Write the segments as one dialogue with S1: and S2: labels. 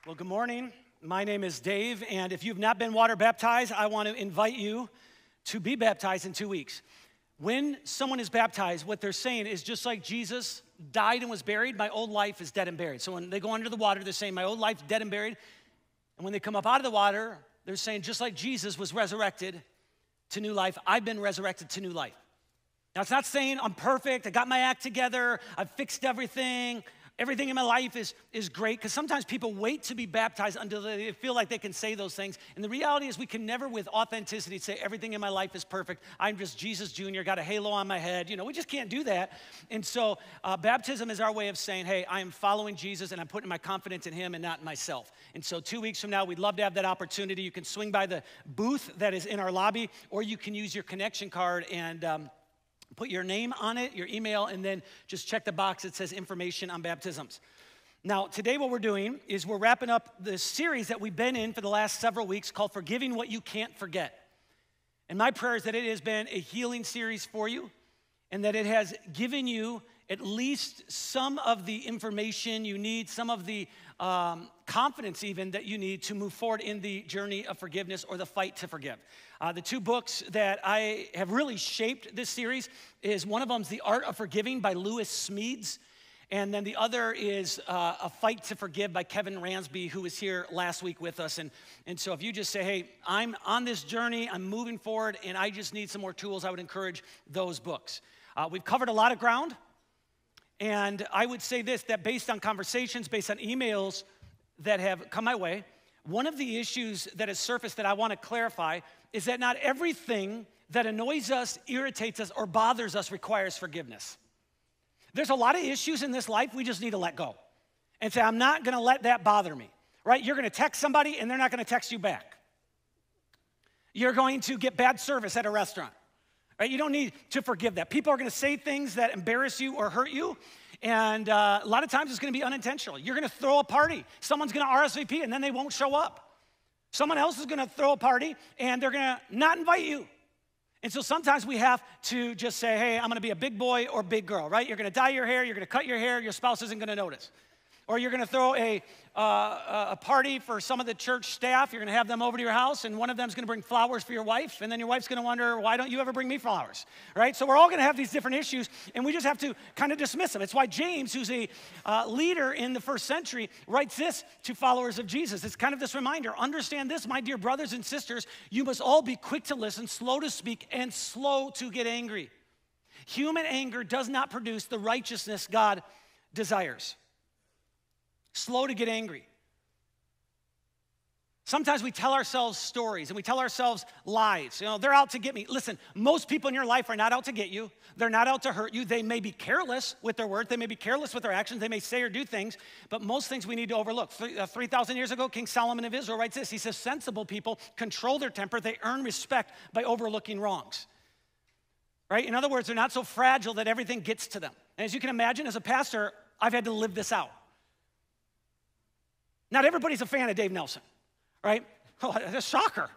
S1: Well, good morning. My name is Dave, and if you've not been water baptized, I want to invite you to be baptized in 2 weeks. When someone is baptized, what they're saying is just like Jesus died and was buried, my old life is dead and buried. So when they go under the water, they're saying my old life's dead and buried. And when they come up out of the water, they're saying just like Jesus was resurrected to new life, I've been resurrected to new life. Now, it's not saying I'm perfect, I got my act together, I've fixed everything in my life is great, because sometimes people wait to be baptized until they feel like they can say those things. And the reality is we can never with authenticity say everything in my life is perfect. I'm just Jesus Jr., got a halo on my head. We just can't do that. And so baptism is our way of saying, hey, I am following Jesus and I'm putting my confidence in him and not in myself. And so 2 weeks from now, we'd love to have that opportunity. You can swing by the booth that is in our lobby, or you can use your connection card and put your name on it, your email, and then just check the box that says information on baptisms. Now, today what we're doing is we're wrapping up the series that we've been in for the last several weeks called Forgiving What You Can't Forget. And my prayer is that it has been a healing series for you and that it has given you at least some of the information you need, some of the confidence even that you need to move forward in the journey of forgiveness or the fight to forgive. The two books that I have really shaped this series is one of them is The Art of Forgiving by Lewis Smedes, and then the other is A Fight to Forgive by Kevin Ransby, who was here last week with us. And so if you just say, hey, I'm on this journey, I'm moving forward, and I just need some more tools, I would encourage those books. We've covered a lot of ground, and I would say this, that based on conversations, based on emails that have come my way, one of the issues that has surfaced that I want to clarify is that not everything that annoys us, irritates us, or bothers us requires forgiveness. There's a lot of issues in this life we just need to let go and say, I'm not going to let that bother me, right? You're going to text somebody and they're not going to text you back. You're going to get bad service at a restaurant, right? You don't need to forgive that. People are going to say things that embarrass you or hurt you, and a lot of times it's going to be unintentional. You're going to throw a party. Someone's going to RSVP and then they won't show up. Someone else is going to throw a party and they're going to not invite you. And so sometimes we have to just say, hey, I'm going to be a big boy or big girl, right? You're going to dye your hair, you're going to cut your hair, your spouse isn't going to notice. Or you're going to throw a party for some of the church staff. You're going to have them over to your house, and one of them is going to bring flowers for your wife, and then your wife's going to wonder, why don't you ever bring me flowers, right? So we're all going to have these different issues, and we just have to kind of dismiss them. It's why James, who's a leader in the first century, writes this to followers of Jesus. It's kind of this reminder, understand this, my dear brothers and sisters, you must all be quick to listen, slow to speak, and slow to get angry. Human anger does not produce the righteousness God desires. Slow to get angry. Sometimes we tell ourselves stories and we tell ourselves lies. They're out to get me. Listen, most people in your life are not out to get you. They're not out to hurt you. They may be careless with their words. They may be careless with their actions. They may say or do things, but most things we need to overlook. 3,000 years ago, King Solomon of Israel writes this. He says, sensible people control their temper. They earn respect by overlooking wrongs. Right? In other words, they're not so fragile that everything gets to them. And as you can imagine, as a pastor, I've had to live this out. Not everybody's a fan of Dave Nelson, right? Oh, that's a shocker.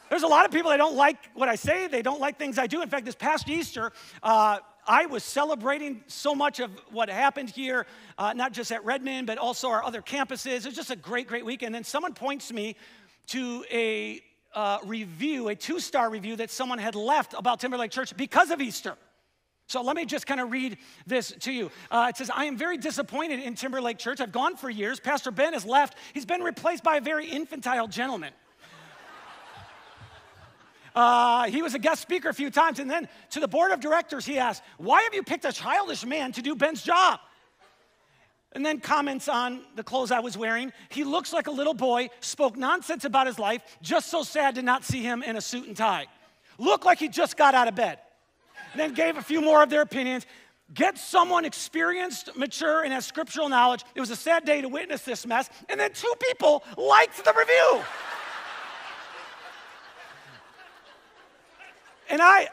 S1: There's a lot of people that don't like what I say. They don't like things I do. In fact, this past Easter, I was celebrating so much of what happened here, not just at Redmond, but also our other campuses. It was just a great, great week. And then someone points me to a review, a 2-star review that someone had left about Timberlake Church because of Easter. So let me just kind of read this to you. It says, I am very disappointed in Timberlake Church. I've gone for years. Pastor Ben has left. He's been replaced by a very infantile gentleman. He was a guest speaker a few times, and then to the board of directors, he asked, why have you picked a childish man to do Ben's job? And then comments on the clothes I was wearing. He looks like a little boy, spoke nonsense about his life, just so sad to not see him in a suit and tie. Looked like he just got out of bed. Then gave a few more of their opinions. Get someone experienced, mature, and has scriptural knowledge. It was a sad day to witness this mess. And then 2 people liked the review. And I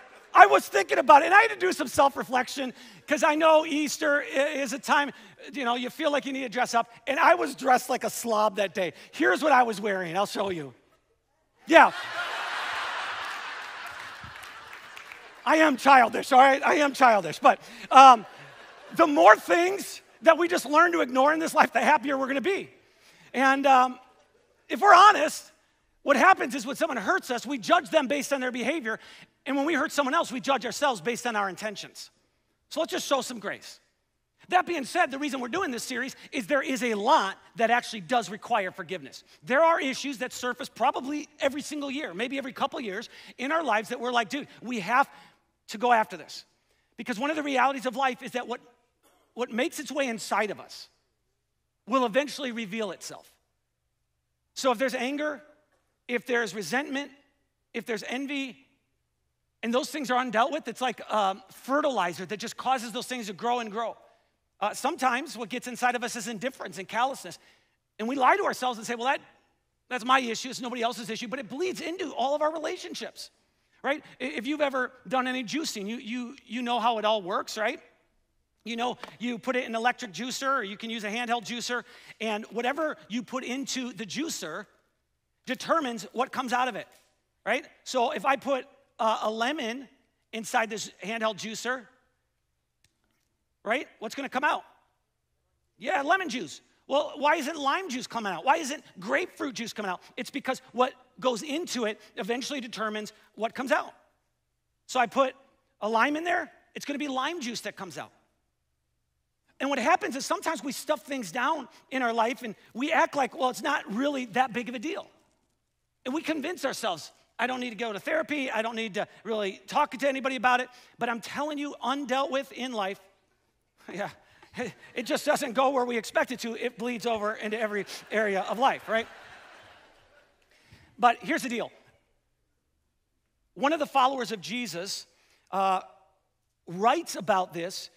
S1: was thinking about it, and I had to do some self-reflection because I know Easter is a time, you feel like you need to dress up. And I was dressed like a slob that day. Here's what I was wearing. I'll show you. Yeah. I am childish, all right? I am childish. But the more things that we just learn to ignore in this life, the happier we're going to be. And if we're honest, what happens is when someone hurts us, we judge them based on their behavior. And when we hurt someone else, we judge ourselves based on our intentions. So let's just show some grace. That being said, the reason we're doing this series is there is a lot that actually does require forgiveness. There are issues that surface probably every single year, maybe every couple years in our lives that we're like, dude, we have to go after this. Because one of the realities of life is that what makes its way inside of us will eventually reveal itself. So if there's anger, if there's resentment, if there's envy, and those things are undealt with, it's like fertilizer that just causes those things to grow and grow. Sometimes what gets inside of us is indifference and callousness. And we lie to ourselves and say, well, that's my issue, it's nobody else's issue, but it bleeds into all of our relationships, right? If you've ever done any juicing, you know how it all works, right? You know, you put it in an electric juicer, or you can use a handheld juicer, and whatever you put into the juicer determines what comes out of it, right? So if I put a lemon inside this handheld juicer, right? What's gonna come out? Yeah, lemon juice. Well, why isn't lime juice coming out? Why isn't grapefruit juice coming out? It's because what goes into it eventually determines what comes out. So I put a lime in there, it's gonna be lime juice that comes out. And what happens is sometimes we stuff things down in our life and we act like, well, it's not really that big of a deal. And we convince ourselves, I don't need to go to therapy, I don't need to really talk to anybody about it, but I'm telling you, undealt with in life, yeah, it just doesn't go where we expect it to. It bleeds over into every area of life, right? But here's the deal. One of the followers of Jesus writes about this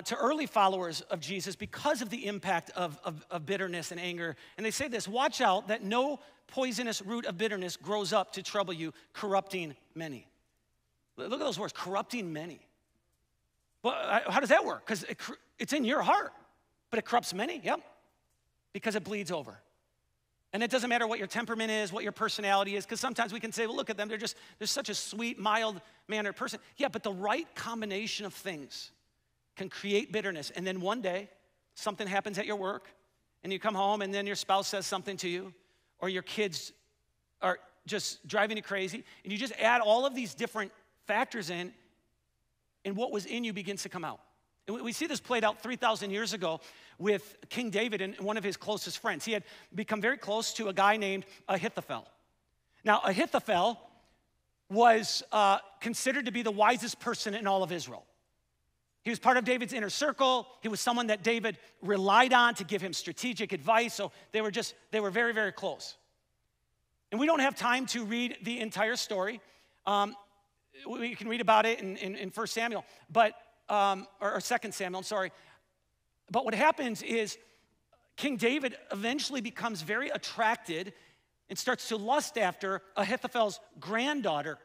S1: to early followers of Jesus because of the impact of bitterness and anger. And they say this, watch out that no poisonous root of bitterness grows up to trouble you, corrupting many. Look at those words, corrupting many. Well, how does that work? Because it's in your heart, but it corrupts many, yep, because it bleeds over. And it doesn't matter what your temperament is, what your personality is, because sometimes we can say, well, look at them, they're such a sweet, mild-mannered person. Yeah, but the right combination of things can create bitterness. And then one day, something happens at your work, and you come home, and then your spouse says something to you, or your kids are just driving you crazy, and you just add all of these different factors in, and what was in you begins to come out. And we see this played out 3,000 years ago with King David and one of his closest friends. He had become very close to a guy named Ahithophel. Now, Ahithophel was considered to be the wisest person in all of Israel. He was part of David's inner circle. He was someone that David relied on to give him strategic advice. So they were very, very close. And we don't have time to read the entire story. We can read about it in 1 Samuel, or 2 Samuel, I'm sorry. But what happens is King David eventually becomes very attracted and starts to lust after Ahithophel's granddaughter.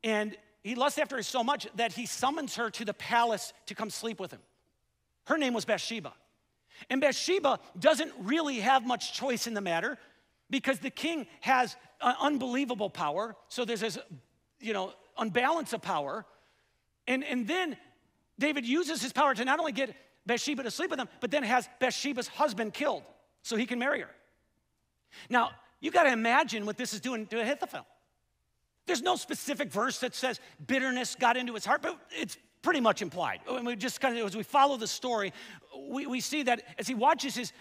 S1: And he lusts after her so much that he summons her to the palace to come sleep with him. Her name was Bathsheba. And Bathsheba doesn't really have much choice in the matter because the king has unbelievable power. So there's this, unbalance of power. And then David uses his power to not only get Bathsheba to sleep with him, but then has Bathsheba's husband killed so he can marry her. Now, you got to imagine what this is doing to Ahithophel. There's no specific verse that says bitterness got into his heart, but it's pretty much implied. And we just as we follow the story, we see that as he watches his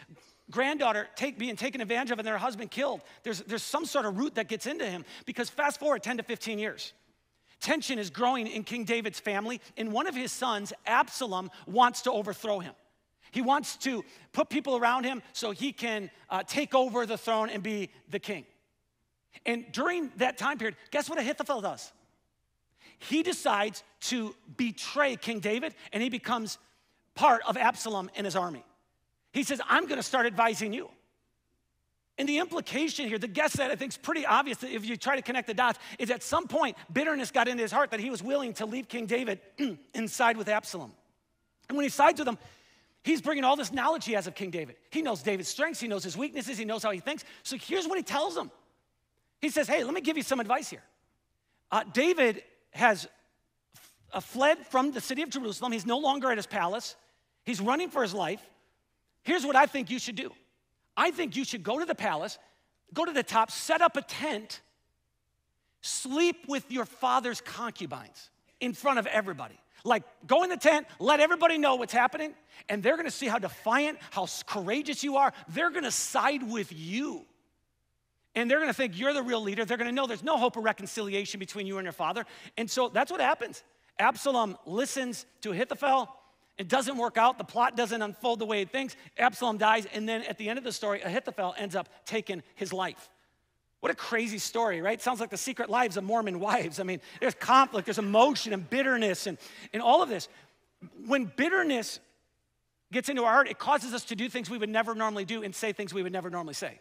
S1: granddaughter being taken advantage of and their husband killed, there's some sort of root that gets into him because fast forward 10 to 15 years. Tension is growing in King David's family, and one of his sons, Absalom, wants to overthrow him. He wants to put people around him so he can take over the throne and be the king. And during that time period, guess what Ahithophel does? He decides to betray King David, and he becomes part of Absalom and his army. He says, I'm going to start advising you. And the implication here, the guess that I think is pretty obvious if you try to connect the dots, is at some point bitterness got into his heart that he was willing to leave King David and side with Absalom. And when he sides with him, he's bringing all this knowledge he has of King David. He knows David's strengths, he knows his weaknesses, he knows how he thinks. So here's what he tells him. He says, hey, let me give you some advice here. David has fled from the city of Jerusalem. He's no longer at his palace. He's running for his life. Here's what I think you should do. I think you should go to the palace, go to the top, set up a tent, sleep with your father's concubines in front of everybody. Like, go in the tent, let everybody know what's happening, and they're gonna see how defiant, how courageous you are. They're gonna side with you. And they're gonna think you're the real leader. They're gonna know there's no hope of reconciliation between you and your father. And so that's what happens. Absalom listens to Ahithophel. It doesn't work out. The plot doesn't unfold the way it thinks. Absalom dies, and then at the end of the story, Ahithophel ends up taking his life. What a crazy story, right? Sounds like the secret lives of Mormon wives. I mean, there's conflict, there's emotion and bitterness and all of this. When bitterness gets into our heart, it causes us to do things we would never normally do and say things we would never normally say.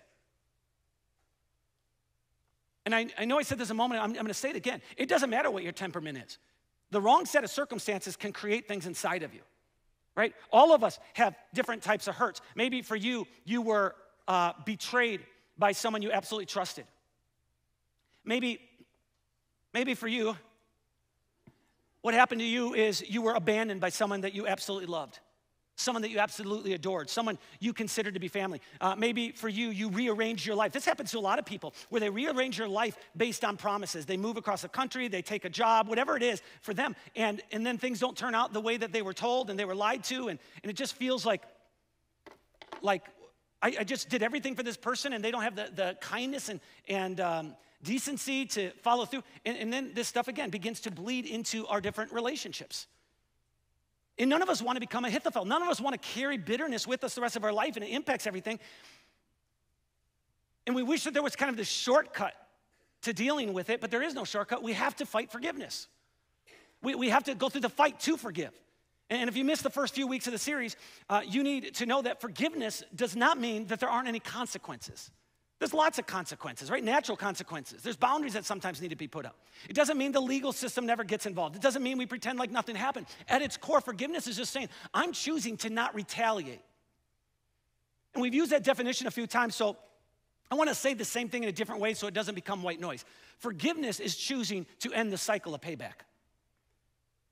S1: And I know I said this a moment, I'm gonna say it again. It doesn't matter what your temperament is. The wrong set of circumstances can create things inside of you, right? All of us have different types of hurts. Maybe for you, you were betrayed by someone you absolutely trusted. Maybe for you, what happened to you is you were abandoned by someone that you absolutely loved, someone that you absolutely adored, someone you considered to be family. Maybe for you, you rearranged your life. This happens to a lot of people where they rearrange their life based on promises. They move across the country, they take a job, whatever it is for them, and then things don't turn out the way that they were told and they were lied to, and it just feels like I just did everything for this person and they don't have the kindness and decency to follow through. And then this stuff, again, begins to bleed into our different relationships. And none of us want to become Ahithophel. None of us want to carry bitterness with us the rest of our life, and it impacts everything. And we wish that there was kind of this shortcut to dealing with it, but there is no shortcut. We have to fight forgiveness. We have to go through the fight to forgive. And if you missed the first few weeks of the series, you need to know that forgiveness does not mean that there aren't any consequences. There's lots of consequences, right? Natural consequences. There's boundaries that sometimes need to be put up. It doesn't mean the legal system never gets involved. It doesn't mean we pretend like nothing happened. At its core, forgiveness is just saying, I'm choosing to not retaliate. And we've used that definition a few times, so I want to say the same thing in a different way so it doesn't become white noise. Forgiveness is choosing to end the cycle of payback.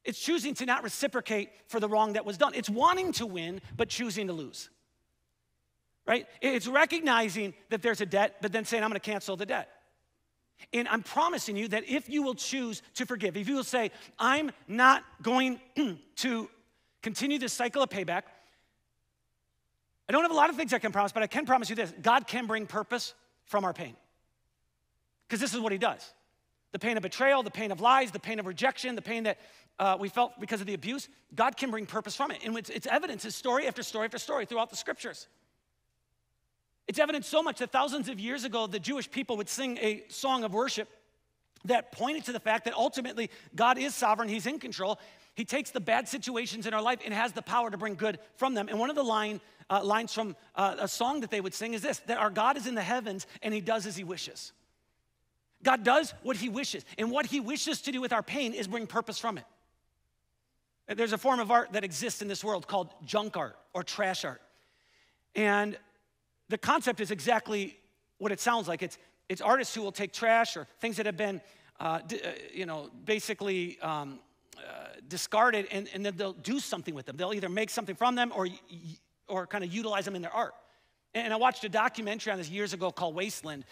S1: It's choosing to not reciprocate for the wrong that was done. It's wanting to win, but choosing to lose. Right? It's recognizing that there's a debt, but then saying, I'm gonna cancel the debt. And I'm promising you that if you will choose to forgive, if you will say, I'm not going to continue this cycle of payback, I don't have a lot of things I can promise, but I can promise you this, God can bring purpose from our pain. Because this is what he does. The pain of betrayal, the pain of lies, the pain of rejection, the pain that we felt because of the abuse, God can bring purpose from it. And it's evidence, it's story after story after story throughout the scriptures. It's evident so much that thousands of years ago, the Jewish people would sing a song of worship that pointed to the fact that ultimately God is sovereign, he's in control. He takes the bad situations in our life and has the power to bring good from them. And one of the lines from a song that they would sing is this, that our God is in the heavens and he does as he wishes. God does what he wishes. And what he wishes to do with our pain is bring purpose from it. There's a form of art that exists in this world called junk art or trash art. And the concept is exactly what it sounds like. It's artists who will take trash or things that have been, basically discarded, and then they'll do something with them. They'll either make something from them or kind of utilize them in their art. And I watched a documentary on this years ago called Wasteland,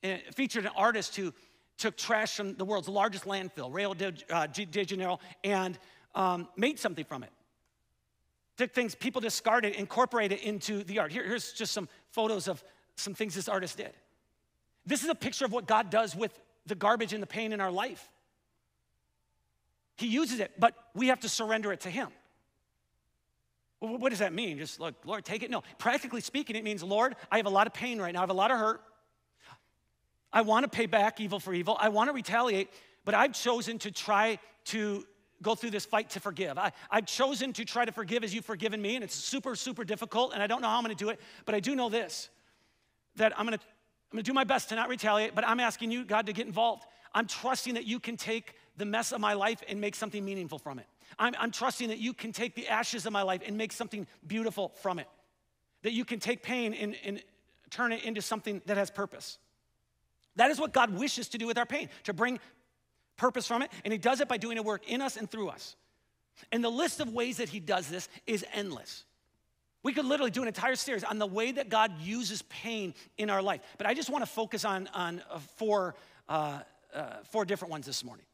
S1: and it featured an artist who took trash from the world's largest landfill, Rio de Janeiro, and made something from it. Took things people discarded, incorporated into the art. Here's just some photos of some things this artist did. This is a picture of what God does with the garbage and the pain in our life. He uses it, but we have to surrender it to him. Well, what does that mean? Just look, Lord, take it? No. Practically speaking, it means, Lord, I have a lot of pain right now. I have a lot of hurt. I want to pay back evil for evil. I want to retaliate, but I've chosen to try to go through this fight to forgive. I've chosen to try to forgive as you've forgiven me, and it's super, super difficult, and I don't know how I'm gonna do it, but I do know this, that I'm gonna do my best to not retaliate, but I'm asking you, God, to get involved. I'm trusting that you can take the mess of my life and make something meaningful from it. I'm trusting that you can take the ashes of my life and make something beautiful from it. That you can take pain and turn it into something that has purpose. That is what God wishes to do with our pain, to bring purpose from it, and he does it by doing a work in us and through us. And the list of ways that he does this is endless. We could literally do an entire series on the way that God uses pain in our life. But I just want to focus on four different ones this morning.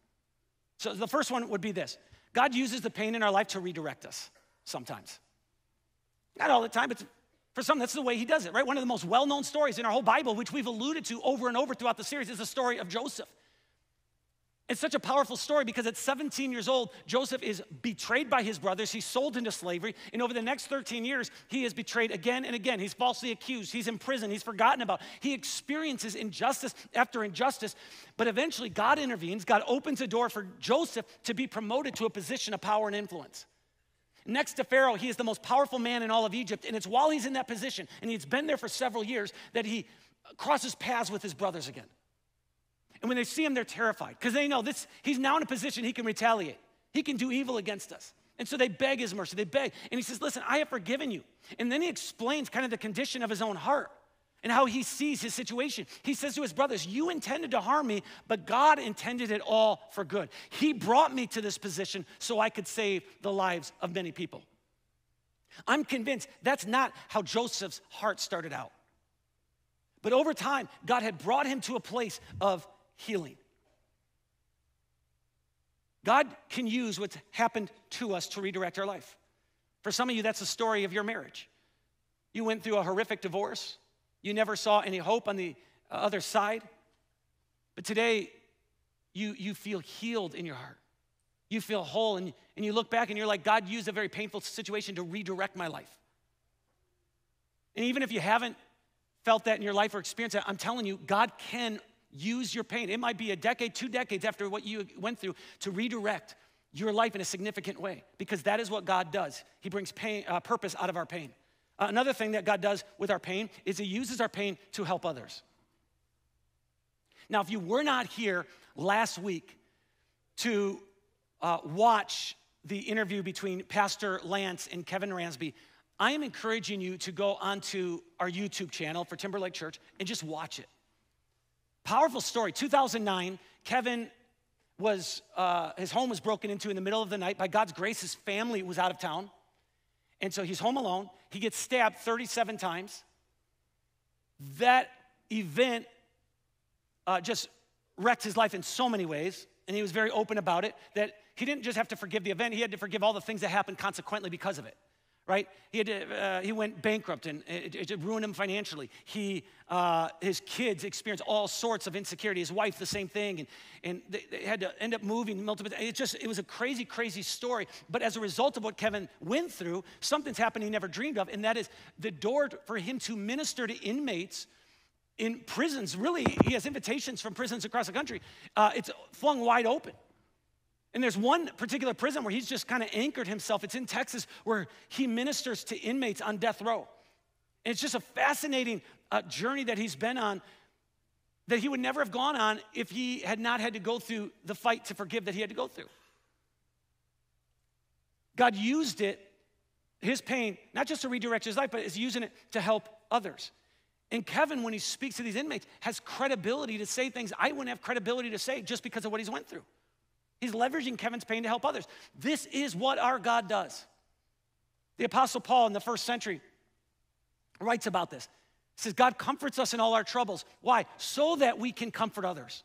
S1: So the first one would be this. God uses the pain in our life to redirect us sometimes. Not all the time, but for some, that's the way he does it, right? One of the most well-known stories in our whole Bible, which we've alluded to over and over throughout the series, is the story of Joseph. It's such a powerful story because at 17 years old, Joseph is betrayed by his brothers. He's sold into slavery. And over the next 13 years, he is betrayed again and again. He's falsely accused. He's in prison. He's forgotten about. He experiences injustice after injustice. But eventually, God intervenes. God opens a door for Joseph to be promoted to a position of power and influence. Next to Pharaoh, he is the most powerful man in all of Egypt. And it's while he's in that position, and he's been there for several years, that he crosses paths with his brothers again. And when they see him, they're terrified because they know he's now in a position he can retaliate. He can do evil against us. And so they beg his mercy. They beg. And he says, listen, I have forgiven you. And then he explains kind of the condition of his own heart and how he sees his situation. He says to his brothers, you intended to harm me, but God intended it all for good. He brought me to this position so I could save the lives of many people. I'm convinced that's not how Joseph's heart started out. But over time, God had brought him to a place of healing. God can use what's happened to us to redirect our life. For some of you, that's the story of your marriage. You went through a horrific divorce. You never saw any hope on the other side. But today, you feel healed in your heart. You feel whole, and you look back and you're like, God used a very painful situation to redirect my life. And even if you haven't felt that in your life or experienced that, I'm telling you, God can use your pain. It might be a decade, 2 decades after what you went through to redirect your life in a significant way, because that is what God does. He brings pain, purpose out of our pain. Another thing that God does with our pain is he uses our pain to help others. Now, if you were not here last week to watch the interview between Pastor Lance and Kevin Ransby, I am encouraging you to go onto our YouTube channel for Timberlake Church and just watch it. Powerful story. 2009, Kevin his home was broken into in the middle of the night. By God's grace, his family was out of town. And so he's home alone. He gets stabbed 37 times. That event just wrecked his life in so many ways. And he was very open about it, that he didn't just have to forgive the event, he had to forgive all the things that happened consequently because of it. Right? He went bankrupt, and it ruined him financially. His kids experienced all sorts of insecurity. His wife, the same thing, and they had to end up moving multiple times. It was a crazy, crazy story. But as a result of what Kevin went through, something's happened he never dreamed of, and that is the door for him to minister to inmates in prisons. Really, he has invitations from prisons across the country. It's flung wide open. And there's one particular prison where he's just kind of anchored himself. It's in Texas, where he ministers to inmates on death row. And it's just a fascinating journey that he's been on that he would never have gone on if he had not had to go through the fight to forgive that he had to go through. God used his pain, not just to redirect his life, but is using it to help others. And Kevin, when he speaks to these inmates, has credibility to say things I wouldn't have credibility to say just because of what he's went through. He's leveraging Kevin's pain to help others. This is what our God does. The Apostle Paul in the first century writes about this. He says, God comforts us in all our troubles. Why? So that we can comfort others.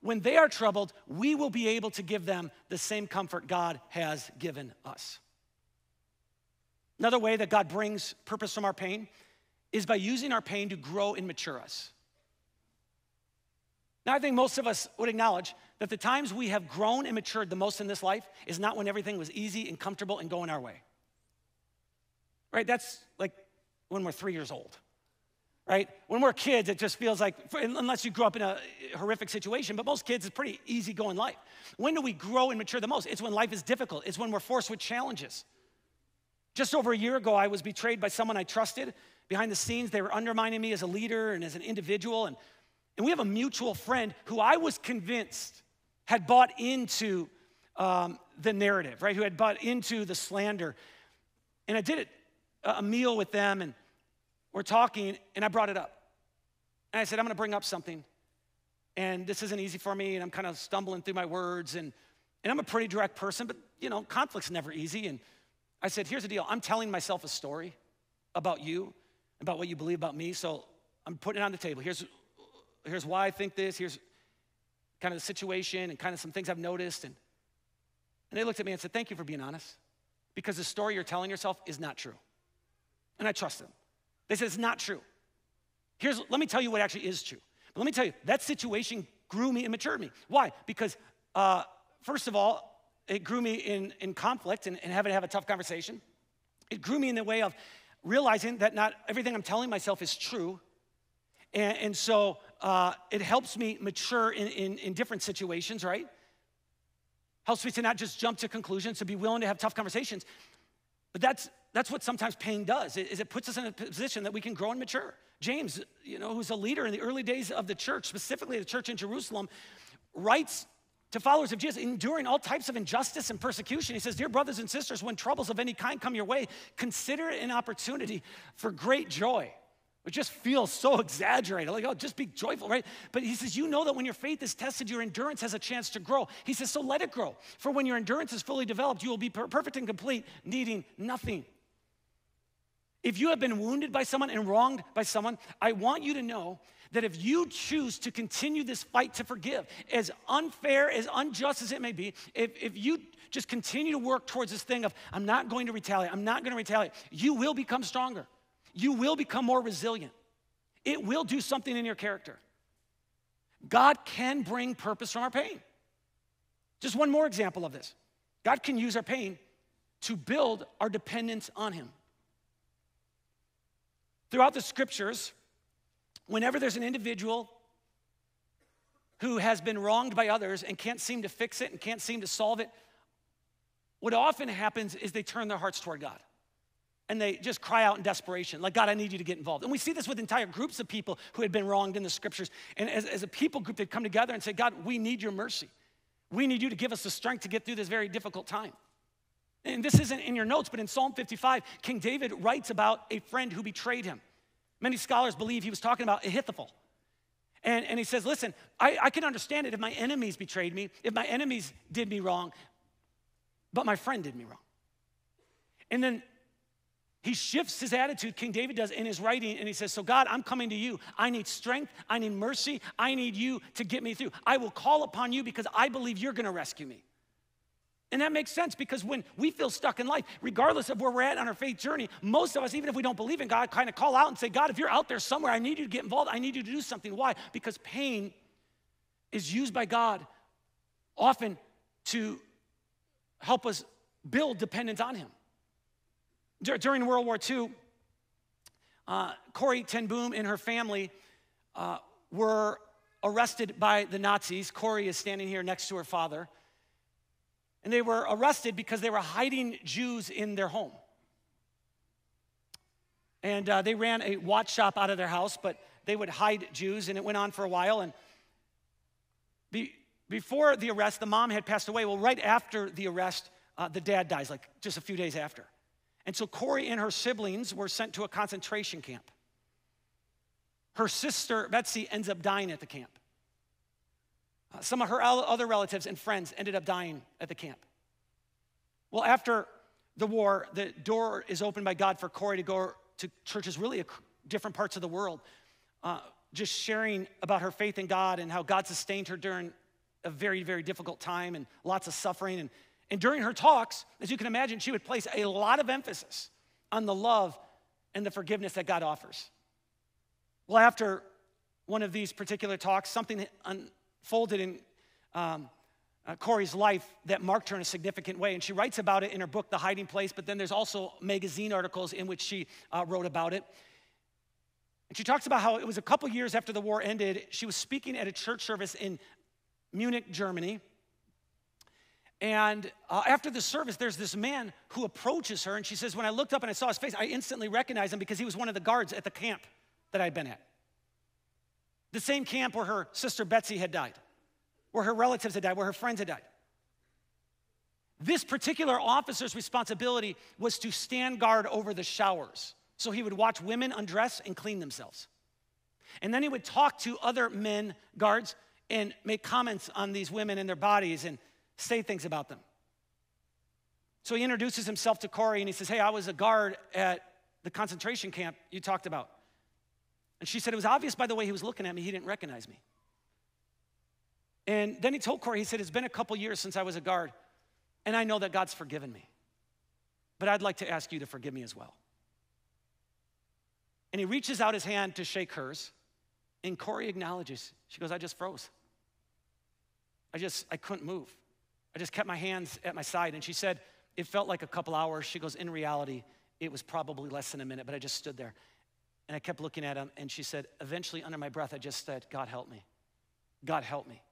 S1: When they are troubled, we will be able to give them the same comfort God has given us. Another way that God brings purpose from our pain is by using our pain to grow and mature us. Now, I think most of us would acknowledge that the times we have grown and matured the most in this life is not when everything was easy and comfortable and going our way. Right? That's like when we're 3 years old. Right? When we're kids, it just feels like, unless you grew up in a horrific situation, but most kids, it's pretty easygoing life. When do we grow and mature the most? It's when life is difficult. It's when we're forced with challenges. Just over a year ago, I was betrayed by someone I trusted. Behind the scenes, they were undermining me as a leader and as an individual. And we have a mutual friend who I was convinced had bought into the narrative, right? Who had bought into the slander. And I did a meal with them, and we're talking, and I brought it up. And I said, I'm gonna bring up something, and this isn't easy for me, and I'm kind of stumbling through my words, and I'm a pretty direct person, but conflict's never easy. And I said, here's the deal. I'm telling myself a story. about you, about what you believe about me. So I'm putting it on the table. Here's why I think this. Here's kind of the situation and kind of some things I've noticed. And they looked at me and said, thank you for being honest, because the story you're telling yourself is not true. And I trust them. They said, it's not true. Let me tell you what actually is true. But let me tell you, that situation grew me and matured me. Why? Because first of all, it grew me in conflict and having to have a tough conversation. It grew me in the way of realizing that not everything I'm telling myself is true. And so it helps me mature in different situations, right? Helps me to not just jump to conclusions, to be willing to have tough conversations. But that's what sometimes pain does, is it puts us in a position that we can grow and mature. James, who's a leader in the early days of the church, specifically the church in Jerusalem, writes to followers of Jesus, enduring all types of injustice and persecution. He says, dear brothers and sisters, when troubles of any kind come your way, consider it an opportunity for great joy. It just feels so exaggerated, like, oh, just be joyful, right? But he says, you know that when your faith is tested, your endurance has a chance to grow. He says, so let it grow. For when your endurance is fully developed, you will be perfect and complete, needing nothing. If you have been wounded by someone and wronged by someone, I want you to know that if you choose to continue this fight to forgive, as unfair, as unjust as it may be, if you just continue to work towards this thing of, I'm not going to retaliate, you will become stronger. You will become more resilient. It will do something in your character. God can bring purpose from our pain. Just one more example of this. God can use our pain to build our dependence on him. Throughout the scriptures, whenever there's an individual who has been wronged by others and can't seem to fix it and can't seem to solve it, what often happens is they turn their hearts toward God. And they just cry out in desperation, like, God, I need you to get involved. And we see this with entire groups of people who had been wronged in the scriptures. And as a people group, they'd come together and say, God, we need your mercy. We need you to give us the strength to get through this very difficult time. And this isn't in your notes, but in Psalm 55, King David writes about a friend who betrayed him. Many scholars believe he was talking about Ahithophel. And he says, listen, I can understand it if my enemies betrayed me, if my enemies did me wrong, but my friend did me wrong. And then he shifts his attitude, King David does, in his writing, and he says, so God, I'm coming to you. I need strength. I need mercy. I need you to get me through. I will call upon you because I believe you're going to rescue me. And that makes sense because when we feel stuck in life, regardless of where we're at on our faith journey, most of us, even if we don't believe in God, kind of call out and say, God, if you're out there somewhere, I need you to get involved. I need you to do something. Why? Because pain is used by God often to help us build dependence on him. During World War II, Corrie ten Boom and her family were arrested by the Nazis. Corrie is standing here next to her father. And they were arrested because they were hiding Jews in their home. And they ran a watch shop out of their house, but they would hide Jews, and it went on for a while. And before the arrest, the mom had passed away. Well, right after the arrest, the dad dies, like just a few days after. And so Corrie and her siblings were sent to a concentration camp. Her sister, Betsy, ends up dying at the camp. Some of her other relatives and friends ended up dying at the camp. Well, after the war, the door is opened by God for Corrie to go to churches really different parts of the world, just sharing about her faith in God and how God sustained her during a very, very difficult time and lots of suffering. And during her talks, as you can imagine, she would place a lot of emphasis on the love and the forgiveness that God offers. Well, after one of these particular talks, something unfolded in Corrie's life that marked her in a significant way. And she writes about it in her book, The Hiding Place, but then there's also magazine articles in which she wrote about it. And she talks about how it was a couple years after the war ended. She was speaking at a church service in Munich, Germany. And after the service, there's this man who approaches her, and she says, when I looked up and I saw his face, I instantly recognized him because he was one of the guards at the camp that I'd been at. The same camp where her sister Betsy had died, where her relatives had died, where her friends had died. This particular officer's responsibility was to stand guard over the showers. So he would watch women undress and clean themselves. And then he would talk to other men, guards, and make comments on these women and their bodies and say things about them. So he introduces himself to Corrie and he says, hey, I was a guard at the concentration camp you talked about. And she said, it was obvious by the way he was looking at me, he didn't recognize me. And then he told Corey, he said, it's been a couple years since I was a guard, and I know that God's forgiven me. But I'd like to ask you to forgive me as well. And he reaches out his hand to shake hers, and Corey acknowledges. She goes, I just froze. I couldn't move. I just kept my hands at my side. And she said, it felt like a couple hours. She goes, in reality, it was probably less than a minute, but I just stood there. And I kept looking at him, and she said, eventually under my breath, I just said, God help me. God help me.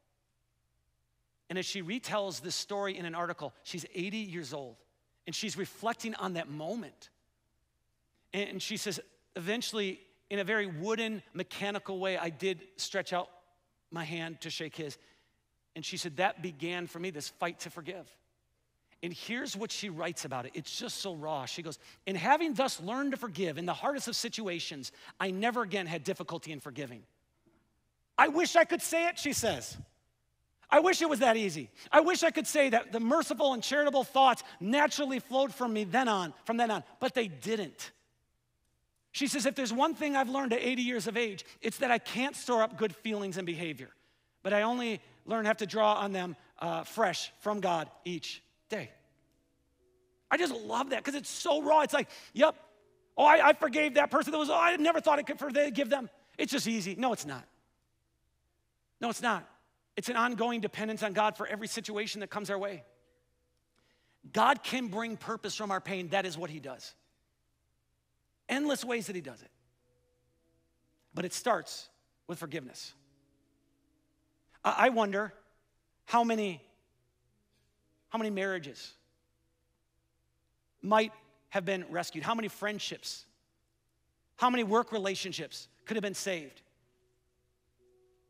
S1: And as she retells this story in an article, she's 80 years old, and she's reflecting on that moment. And she says, eventually, in a very wooden, mechanical way, I did stretch out my hand to shake his. And she said, that began for me this fight to forgive. And here's what she writes about it. It's just so raw. She goes, and having thus learned to forgive in the hardest of situations, I never again had difficulty in forgiving. I wish I could say it, she says. I wish it was that easy. I wish I could say that the merciful and charitable thoughts naturally flowed from me then on, but they didn't. She says, if there's one thing I've learned at 80 years of age, it's that I can't store up good feelings and behavior, but I only have to draw on them fresh from God each day. I just love that because it's so raw. It's like, yep, I forgave that person that was, I never thought I could forgive them. It's just easy. No, it's not. No, it's not. It's an ongoing dependence on God for every situation that comes our way. God can bring purpose from our pain. That is what he does. Endless ways that he does it. But it starts with forgiveness. I wonder how many marriages might have been rescued, how many friendships, how many work relationships could have been saved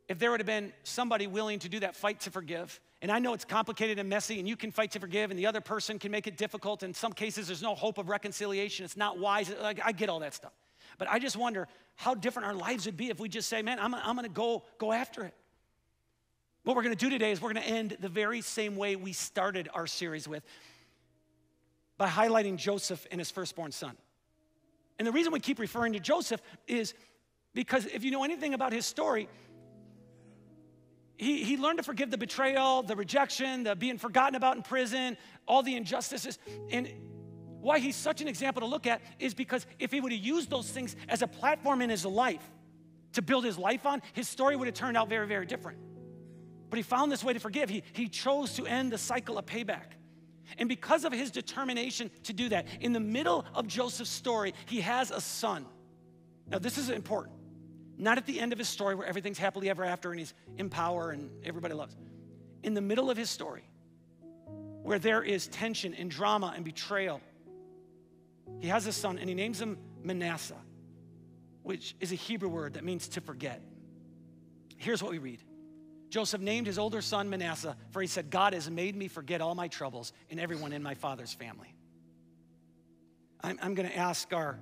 S1: if there would have been somebody willing to do that fight to forgive. And I know it's complicated and messy, and you can fight to forgive, and the other person can make it difficult. In some cases, there's no hope of reconciliation. It's not wise. I get all that stuff. But I just wonder how different our lives would be if we just say, man, I'm going to go after it. What we're going to do today is we're going to end the very same way we started our series with, by highlighting Joseph and his firstborn son. And the reason we keep referring to Joseph is because if you know anything about his story, he learned to forgive the betrayal, the rejection, the being forgotten about in prison, all the injustices. And why he's such an example to look at is because if he would have used those things as a platform in his life to build his life on, his story would have turned out very, very different. But he found this way to forgive. He chose to end the cycle of payback. And because of his determination to do that, in the middle of Joseph's story, he has a son. Now, this is important. Not at the end of his story where everything's happily ever after and he's in power and everybody loves him. In the middle of his story, where there is tension and drama and betrayal, he has a son and he names him Manassa, which is a Hebrew word that means to forget. Here's what we read. Joseph named his older son Manasseh, for he said, God has made me forget all my troubles and everyone in my father's family. I'm going to ask our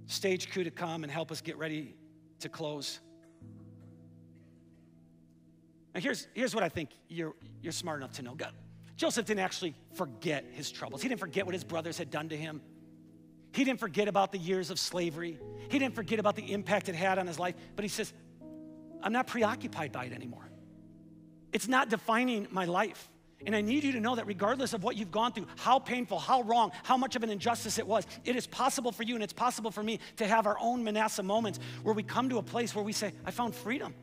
S1: stage crew to come and help us get ready to close. Now here's what I think you're smart enough to know. God, Joseph didn't actually forget his troubles. He didn't forget what his brothers had done to him. He didn't forget about the years of slavery. He didn't forget about the impact it had on his life. But he says, I'm not preoccupied by it anymore. It's not defining my life. And I need you to know that regardless of what you've gone through, how painful, how wrong, how much of an injustice it was, it is possible for you and it's possible for me to have our own Manassa moments where we come to a place where we say, I found freedom.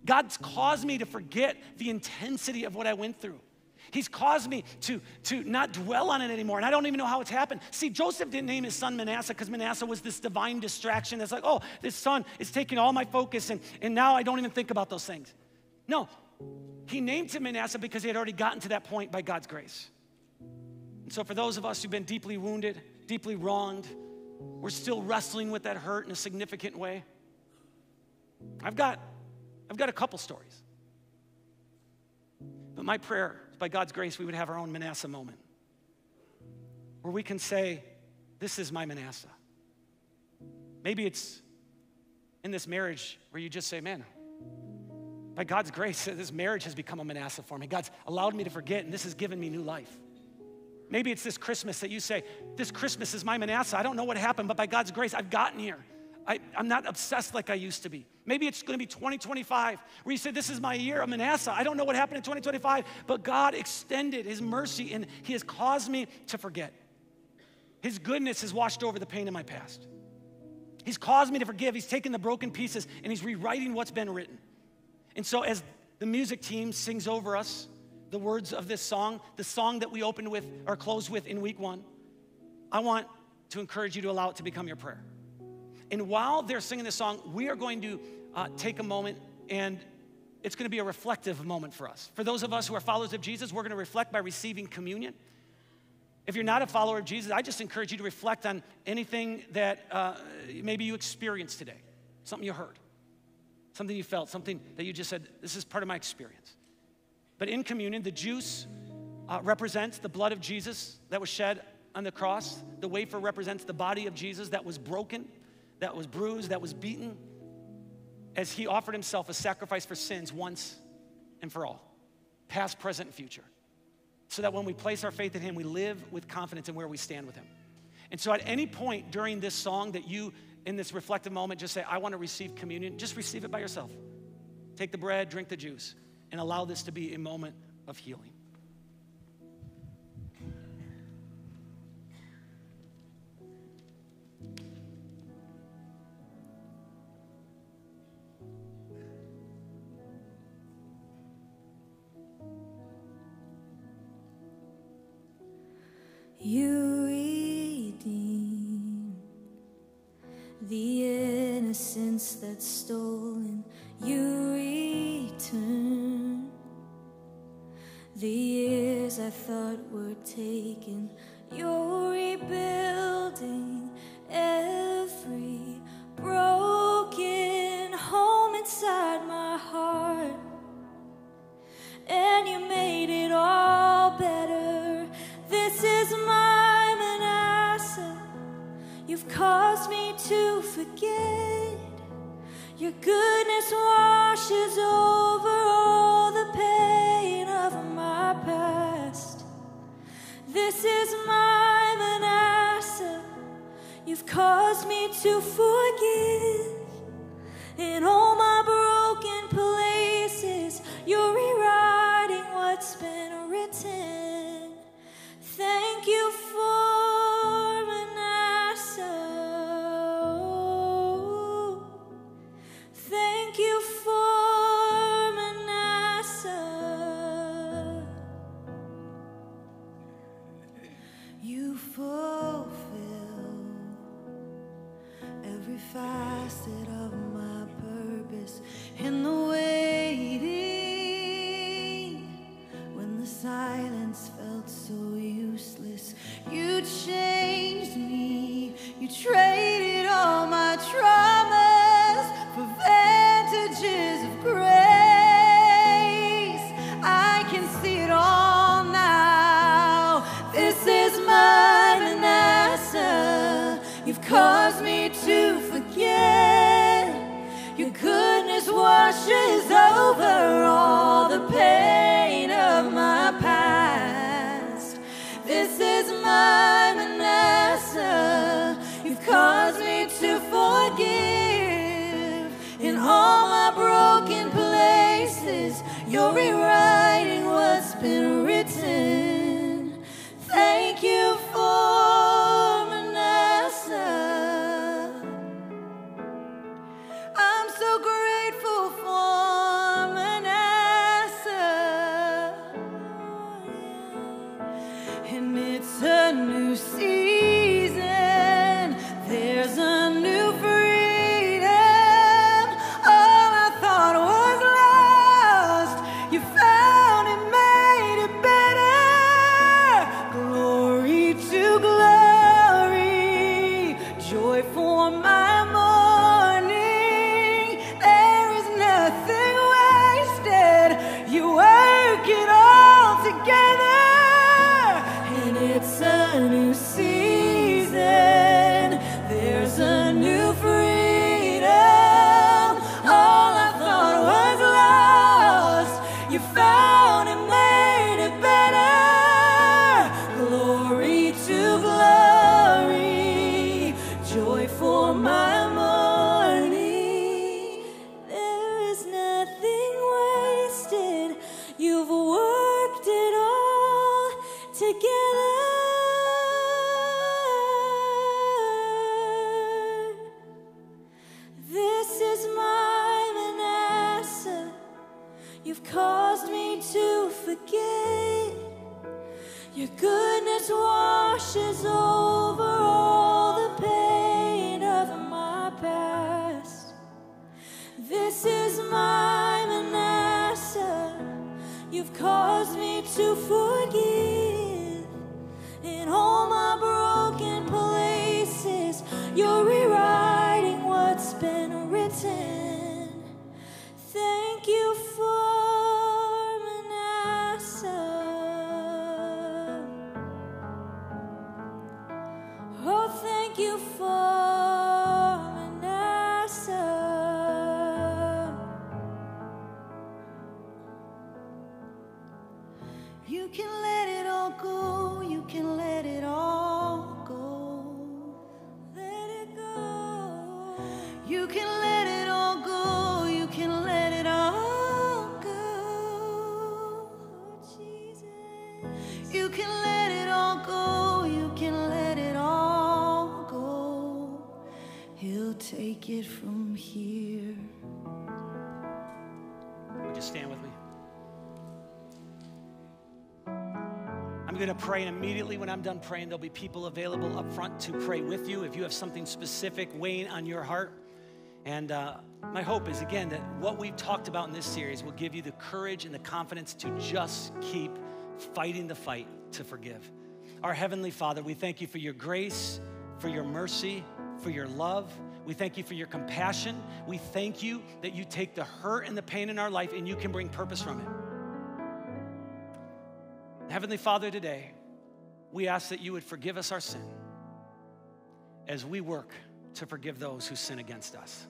S1: God's caused me to forget the intensity of what I went through. He's caused me to not dwell on it anymore, and I don't even know how it's happened. See, Joseph didn't name his son Manasseh because Manasseh was this divine distraction that's like, oh, this son is taking all my focus, and now I don't even think about those things. No, he named him Manasseh because he had already gotten to that point by God's grace. And so for those of us who've been deeply wounded, deeply wronged, we're still wrestling with that hurt in a significant way. I've got a couple stories. But my prayer is by God's grace, we would have our own Manassa moment where we can say, this is my Manassa. Maybe it's in this marriage where you just say, man, by God's grace, this marriage has become a Manassa for me. God's allowed me to forget, and this has given me new life. Maybe it's this Christmas that you say, this Christmas is my Manassa. I don't know what happened, but by God's grace, I've gotten here. I'm not obsessed like I used to be. Maybe it's gonna be 2025, where you say, this is my year of Manassa. I don't know what happened in 2025, but God extended his mercy and he has caused me to forget. His goodness has washed over the pain in my past. He's caused me to forgive. He's taken the broken pieces and he's rewriting what's been written. And so as the music team sings over us the words of this song, the song that we opened with or closed with in week 1, I want to encourage you to allow it to become your prayer. And while they're singing this song, we are going to take a moment, and it's gonna be a reflective moment for us. For those of us who are followers of Jesus, we're gonna reflect by receiving communion. If you're not a follower of Jesus, I just encourage you to reflect on anything that maybe you experienced today, something you heard, something you felt, something that you just said, this is part of my experience. But in communion, the juice represents the blood of Jesus that was shed on the cross. The wafer represents the body of Jesus that was broken, that was bruised, that was beaten, as he offered himself a sacrifice for sins once and for all, past, present, and future. So that when we place our faith in him, we live with confidence in where we stand with him. And so at any point during this song that you, in this reflective moment, just say, I want to receive communion, just receive it by yourself. Take the bread, drink the juice, and allow this to be a moment of healing.
S2: You redeem the innocence that's stolen. You return the years I thought were taken. You're rebuilding every broken home inside my heart, and you made it all better. This is my Manassa. You've caused me to forget. Your goodness washes over all the pain of my past. This is my Manassa. You've caused me to forgive. In all my broken places, you're rewriting what's been written. Thank you for Manassa. Thank you for Manassa. You fulfill every facet of my purpose in the waiting. When the silence felt so useless, you changed me. You traded all my traumas for vantages of grace. I can see it all now. This is my Manassa. You've caused me to forget. Your goodness washes over all the pain of my past. This is my Manassa. You've caused me to forgive. In all my broken places, you're rewriting what's been written. Thank you for Manassa. I'm so grateful for Manassa. And it's a new season. There's a new freedom. All I thought was lost, you found. Your goodness washes over all the pain of my past. This is my Manassa. You've caused me to forgive. In all my broken places, you're rewriting what's been written. Thank you for Manassa. Oh, thank you for Manassa. You can let it all go. You can let it all go. Let it go. You can let it all go. You can let it all go. Oh, Jesus. You can let it all go. You can let it all go. He'll take it from here.
S1: Would you stand with me? I'm going to pray, and immediately when I'm done praying, there'll be people available up front to pray with you if you have something specific weighing on your heart. And my hope is, again, that what we've talked about in this series will give you the courage and the confidence to just keep fighting the fight to forgive. Our Heavenly Father, we thank you for your grace, for your mercy, for your love. We thank you for your compassion. We thank you that you take the hurt and the pain in our life and you can bring purpose from it. Heavenly Father, today, we ask that you would forgive us our sin as we work to forgive those who sin against us.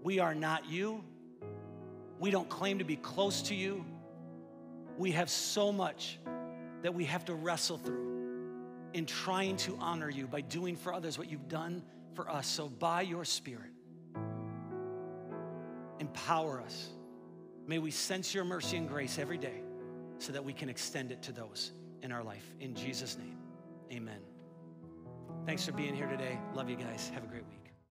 S1: We are not you. We don't claim to be close to you. We have so much that we have to wrestle through in trying to honor you by doing for others what you've done for us. So by your Spirit, empower us. May we sense your mercy and grace every day, so that we can extend it to those in our life. In Jesus' name, amen. Thanks for being here today. Love you guys. Have a great week.